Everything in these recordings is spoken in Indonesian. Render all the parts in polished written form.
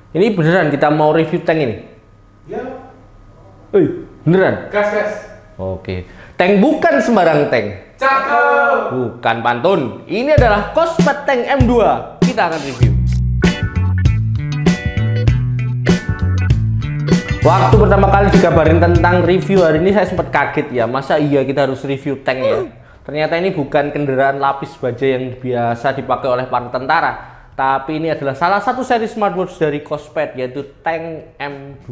Ini beneran kita mau review tank ini? Ya. Beneran? Gas. Oke. Tank bukan sembarang tank. Cakep. Bukan pantun. Ini adalah Kospet Tank M2. Kita akan review. Waktu pertama kali dikabarin tentang review hari ini saya sempat kaget ya. Masa iya kita harus review tank ya? Ternyata ini bukan kendaraan lapis baja yang biasa dipakai oleh para tentara. Tapi ini adalah salah satu seri smartwatch dari Kospet, yaitu Tank M2.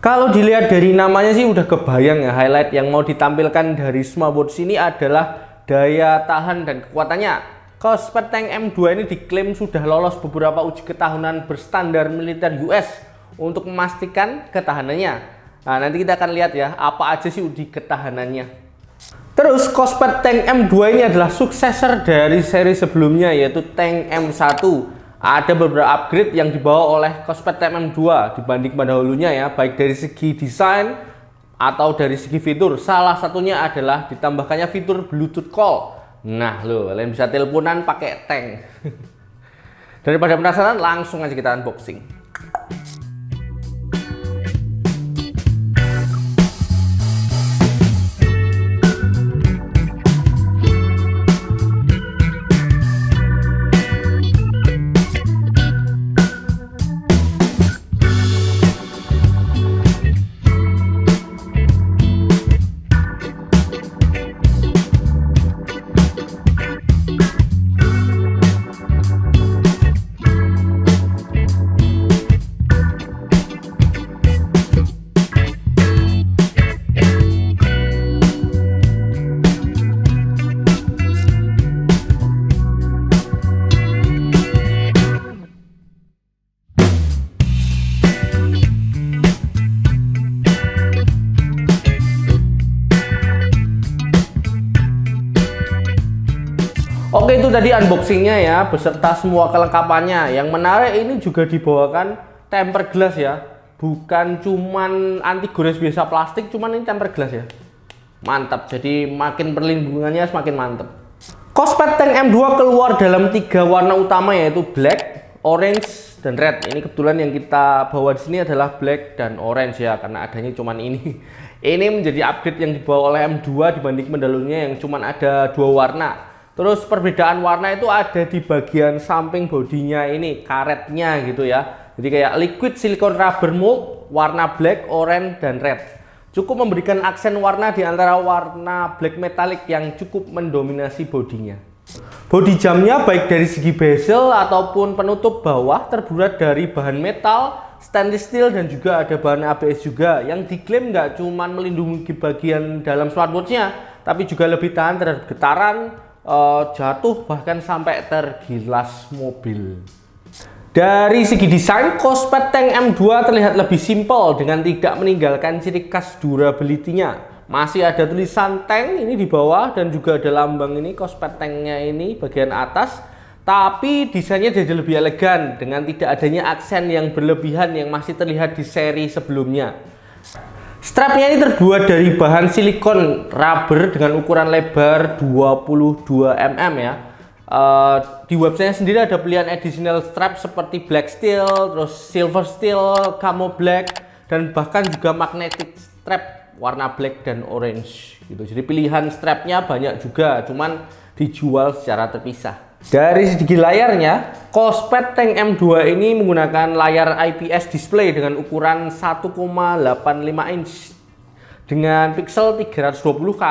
Kalau dilihat dari namanya sih udah kebayang ya, highlight yang mau ditampilkan dari smartwatch ini adalah daya tahan dan kekuatannya. Kospet Tank M2 ini diklaim sudah lolos beberapa uji ketahanan berstandar militer US untuk memastikan ketahanannya. Nah, nanti kita akan lihat ya, apa aja sih uji ketahanannya. Terus Kospet Tank M2 ini adalah suksesor dari seri sebelumnya, yaitu Tank M1. Ada beberapa upgrade yang dibawa oleh Kospet Tank M2 dibanding pendahulunya ya, baik dari segi desain atau dari segi fitur. Salah satunya adalah ditambahkannya fitur Bluetooth call. Nah loh, kalian bisa teleponan pakai tank. Daripada penasaran, langsung aja kita unboxing. Oke, itu tadi unboxingnya ya, beserta semua kelengkapannya. Yang menarik ini juga dibawakan tempered glass ya, bukan cuman anti gores biasa plastik, cuman ini tempered glass ya. Mantap, jadi makin perlindungannya semakin mantap. Kospet Tank M2 keluar dalam 3 warna utama, yaitu black, orange, dan red. Ini kebetulan yang kita bawa di sini adalah black dan orange ya, karena adanya cuman ini. Ini menjadi upgrade yang dibawa oleh M2 dibanding pendahulunya yang cuman ada 2 warna. Terus perbedaan warna itu ada di bagian samping bodinya ini, karetnya gitu ya. Jadi kayak liquid silicone rubber mold, warna black, orange, dan red. Cukup memberikan aksen warna di antara warna black metallic yang cukup mendominasi bodinya. Bodi jamnya baik dari segi bezel ataupun penutup bawah terbuat dari bahan metal, stainless steel, dan juga ada bahan ABS juga, yang diklaim nggak cuma melindungi bagian dalam smartwatchnya, tapi juga lebih tahan terhadap getaran, jatuh, bahkan sampai tergilas mobil. Dari segi desain, Kospet Tank M2 terlihat lebih simpel dengan tidak meninggalkan ciri khas durability-nya. Masih ada tulisan tank ini di bawah dan juga ada lambang ini Kospet Tanknya ini bagian atas, tapi desainnya jadi lebih elegan dengan tidak adanya aksen yang berlebihan yang masih terlihat di seri sebelumnya. Strapnya ini terbuat dari bahan silikon rubber dengan ukuran lebar 22 mm ya. Di websitenya sendiri ada pilihan additional strap seperti black steel, terus silver steel, camo black, dan bahkan juga magnetic strap warna black dan orange gitu. Jadi pilihan strapnya banyak juga, cuman dijual secara terpisah. Dari segi layarnya, Kospet Tank M2 ini menggunakan layar IPS display dengan ukuran 1,85 inch dengan pixel 320 x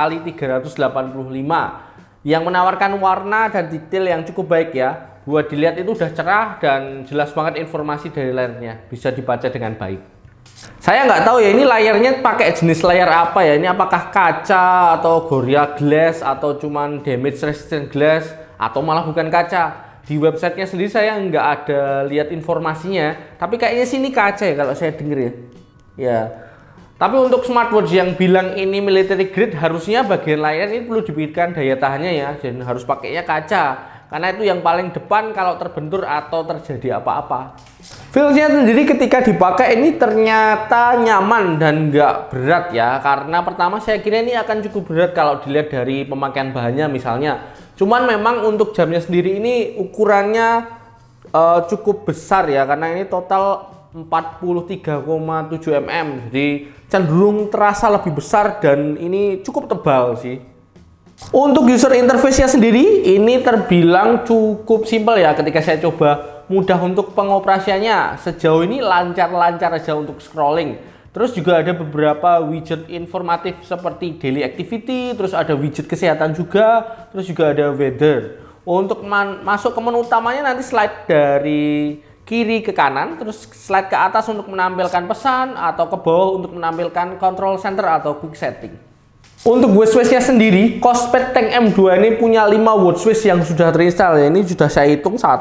385 yang menawarkan warna dan detail yang cukup baik ya. Buat dilihat itu udah cerah dan jelas banget informasi dari layarnya, bisa dibaca dengan baik. Saya nggak tahu ya ini layarnya pakai jenis layar apa ya, ini apakah kaca atau Gorilla Glass atau cuman damage resistant glass atau malah bukan kaca. Di websitenya sendiri saya nggak ada lihat informasinya, tapi kayaknya sih ini kaca ya kalau saya denger ya. Ya. Tapi untuk smartwatch yang bilang ini military grade, harusnya bagian layar ini perlu diberikan daya tahannya ya, dan harus pakainya kaca. Karena itu yang paling depan kalau terbentur atau terjadi apa-apa. Feelsnya sendiri ketika dipakai ini ternyata nyaman dan nggak berat ya. Karena pertama saya kira ini akan cukup berat kalau dilihat dari pemakaian bahannya misalnya. Cuman memang untuk jamnya sendiri ini ukurannya cukup besar ya, karena ini total 43,7 mm, jadi cenderung terasa lebih besar dan ini cukup tebal sih. Untuk user interface-nya sendiri ini terbilang cukup simpel ya, ketika saya coba mudah untuk pengoperasiannya. Sejauh ini lancar-lancar aja untuk scrolling. Terus juga ada beberapa widget informatif seperti daily activity, terus ada widget kesehatan juga, terus juga ada weather. Untuk masuk ke menu utamanya nanti slide dari kiri ke kanan, terus slide ke atas untuk menampilkan pesan, atau ke bawah untuk menampilkan control center atau quick setting. Untuk watchface-nya sendiri, Kospet Tank M2 ini punya 5 watchface yang sudah terinstall ya. Ini sudah saya hitung 1,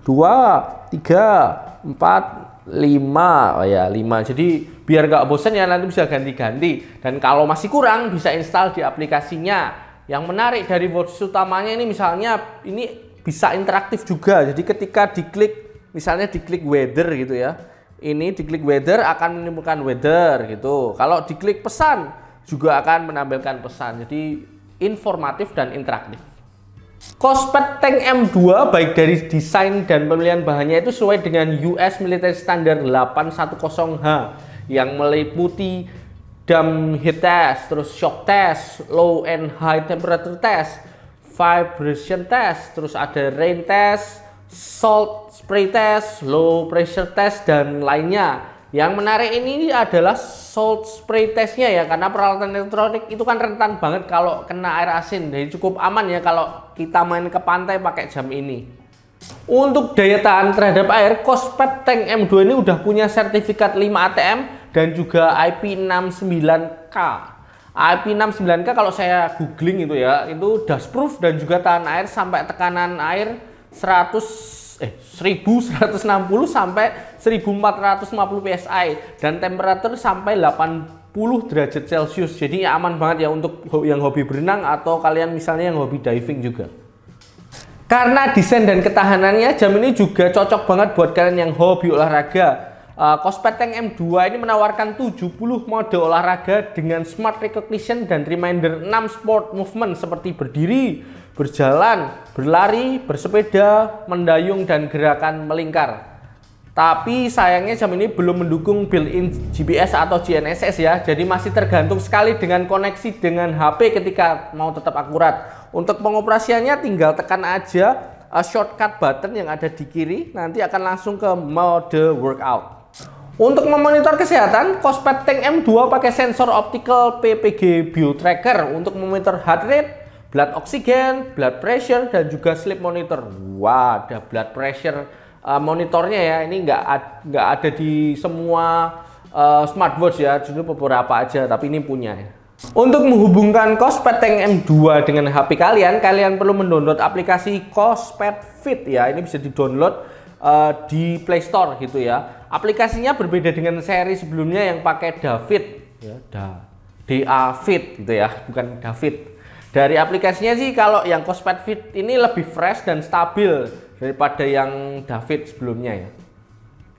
2, 3, 4, 5. Oh ya, 5. Jadi biar nggak bosan ya, nanti bisa ganti-ganti. Dan kalau masih kurang bisa install di aplikasinya. Yang menarik dari watchface utamanya ini, misalnya ini bisa interaktif juga. Jadi ketika diklik, misalnya diklik weather gitu ya, ini diklik weather akan menimbulkan weather gitu. Kalau diklik pesan juga akan menampilkan pesan. Jadi informatif dan interaktif. Kospet Tank M2 baik dari desain dan pemilihan bahannya itu sesuai dengan US Military Standard 810H yang meliputi dam heat test, terus shock test, low and high temperature test, vibration test, terus ada rain test, salt spray test, low pressure test, dan lainnya. Yang menarik ini adalah salt spray testnya ya, karena peralatan elektronik itu kan rentan banget kalau kena air asin. Jadi cukup aman ya kalau kita main ke pantai pakai jam ini. Untuk daya tahan terhadap air, Kospet Tank M2 ini udah punya sertifikat 5 ATM dan juga IP69K. IP69K kalau saya googling itu ya, itu dustproof dan juga tahan air sampai tekanan air 1160 sampai 1450 psi dan temperatur sampai 80 derajat Celcius. Jadi aman banget ya untuk yang hobi berenang atau kalian misalnya yang hobi diving juga. Karena desain dan ketahanannya, jam ini juga cocok banget buat kalian yang hobi olahraga. Kospet Tank M2 ini menawarkan 70 mode olahraga dengan smart recognition dan reminder 6 sport movement seperti berdiri, berjalan, berlari, bersepeda, mendayung, dan gerakan melingkar. Tapi sayangnya jam ini belum mendukung built-in GPS atau GNSS ya, jadi masih tergantung sekali dengan koneksi dengan HP ketika mau tetap akurat. Untuk pengoperasiannya tinggal tekan aja shortcut button yang ada di kiri, nanti akan langsung ke mode workout. Untuk memonitor kesehatan, Kospet Tank M2 pakai sensor optical PPG BioTracker untuk memonitor heart rate, blood oxygen, blood pressure, dan juga sleep monitor. Wah, ada blood pressure monitornya ya. Ini nggak ada di semua smartwatch ya, cuma beberapa aja, tapi ini punya ya. Untuk menghubungkan Kospet Tank M2 dengan HP kalian perlu mendownload aplikasi Kospet Fit ya. Ini bisa di-download di Play Store gitu ya. Aplikasinya berbeda dengan seri sebelumnya yang pakai David ya, DA-Fit gitu ya, bukan David. Dari aplikasinya sih kalau yang Kospet Fit ini lebih fresh dan stabil daripada yang David sebelumnya ya.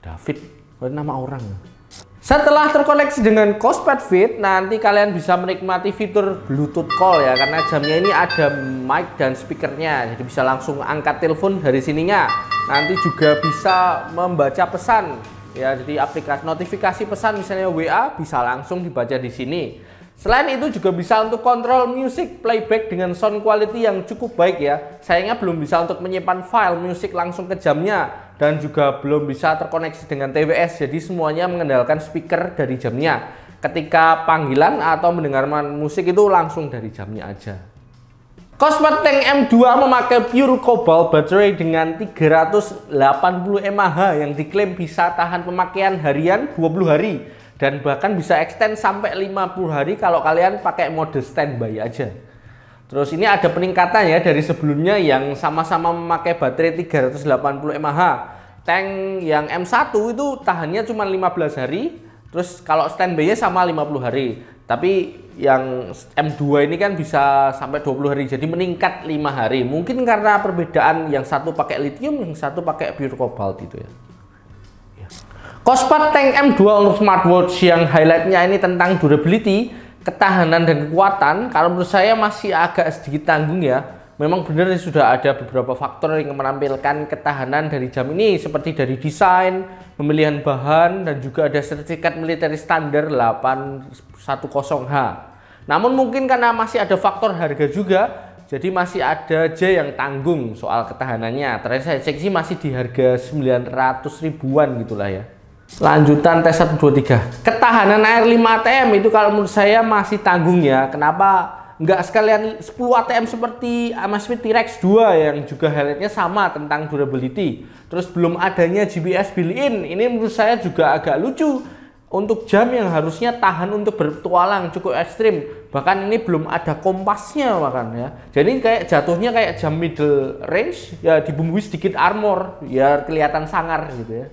David, nama orang. Setelah terkoneksi dengan Kospet Fit, nanti kalian bisa menikmati fitur Bluetooth call ya, karena jamnya ini ada mic dan speakernya, jadi bisa langsung angkat telepon dari sininya. Nanti juga bisa membaca pesan ya, jadi aplikasi notifikasi pesan misalnya WA bisa langsung dibaca di sini. Selain itu juga bisa untuk kontrol music playback dengan sound quality yang cukup baik ya. Sayangnya belum bisa untuk menyimpan file music langsung ke jamnya dan juga belum bisa terkoneksi dengan TWS. Jadi semuanya mengandalkan speaker dari jamnya. Ketika panggilan atau mendengarkan musik itu langsung dari jamnya aja. Kospet Tank M2 memakai pure cobalt baterai dengan 380 mAh yang diklaim bisa tahan pemakaian harian 20 hari. Dan bahkan bisa extend sampai 50 hari kalau kalian pakai mode standby aja. Terus ini ada peningkatan ya dari sebelumnya yang sama-sama memakai baterai 380 mAh. Tank yang M1 itu tahannya cuma 15 hari. Terus kalau standby-nya sama 50 hari. Tapi yang M2 ini kan bisa sampai 20 hari. Jadi meningkat 5 hari. Mungkin karena perbedaan yang satu pakai lithium, yang satu pakai pure cobalt itu ya. Kospet Tank M2 untuk smartwatch yang highlightnya ini tentang durability, ketahanan dan kekuatan. Kalau menurut saya masih agak sedikit tanggung ya. memang benar sudah ada beberapa faktor yang menampilkan ketahanan dari jam ini, seperti dari desain, pemilihan bahan, dan juga ada sertifikat militer standar 810H. Namun mungkin karena masih ada faktor harga juga, jadi masih ada aja yang tanggung soal ketahanannya. Terakhir saya cek sih masih di harga 900 ribuan gitulah ya. Lanjutan tes 1, 2, 3. Ketahanan air 5 ATM itu kalau menurut saya masih tanggung ya. Kenapa nggak sekalian 10 ATM seperti Amazfit T-Rex 2 yang juga highlightnya sama tentang durability. Terus belum adanya GPS built-in. Ini menurut saya juga agak lucu. Untuk jam yang harusnya tahan untuk berpetualang cukup ekstrim. Bahkan ini belum ada kompasnya bahkan ya. Jadi kayak jatuhnya kayak jam middle range ya, dibumbui sedikit armor biar kelihatan sangar gitu ya.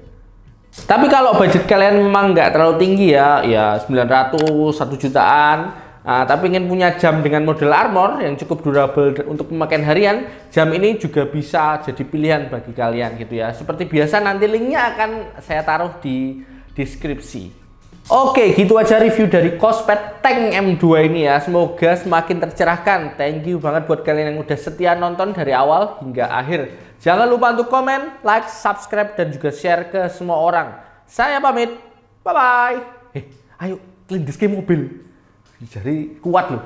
Tapi kalau budget kalian memang nggak terlalu tinggi ya 900, 1 jutaan. Nah, tapi ingin punya jam dengan model armor yang cukup durable untuk pemakaian harian, jam ini juga bisa jadi pilihan bagi kalian gitu ya. Seperti biasa nanti linknya akan saya taruh di deskripsi. Oke, gitu aja review dari Kospet Tank M2 ini ya. Semoga semakin tercerahkan. Thank you banget buat kalian yang udah setia nonton dari awal hingga akhir. Jangan lupa untuk komen, like, subscribe, dan juga share ke semua orang. Saya pamit. Bye-bye. Ayo, kelindes ke mobil. Jadi kuat loh.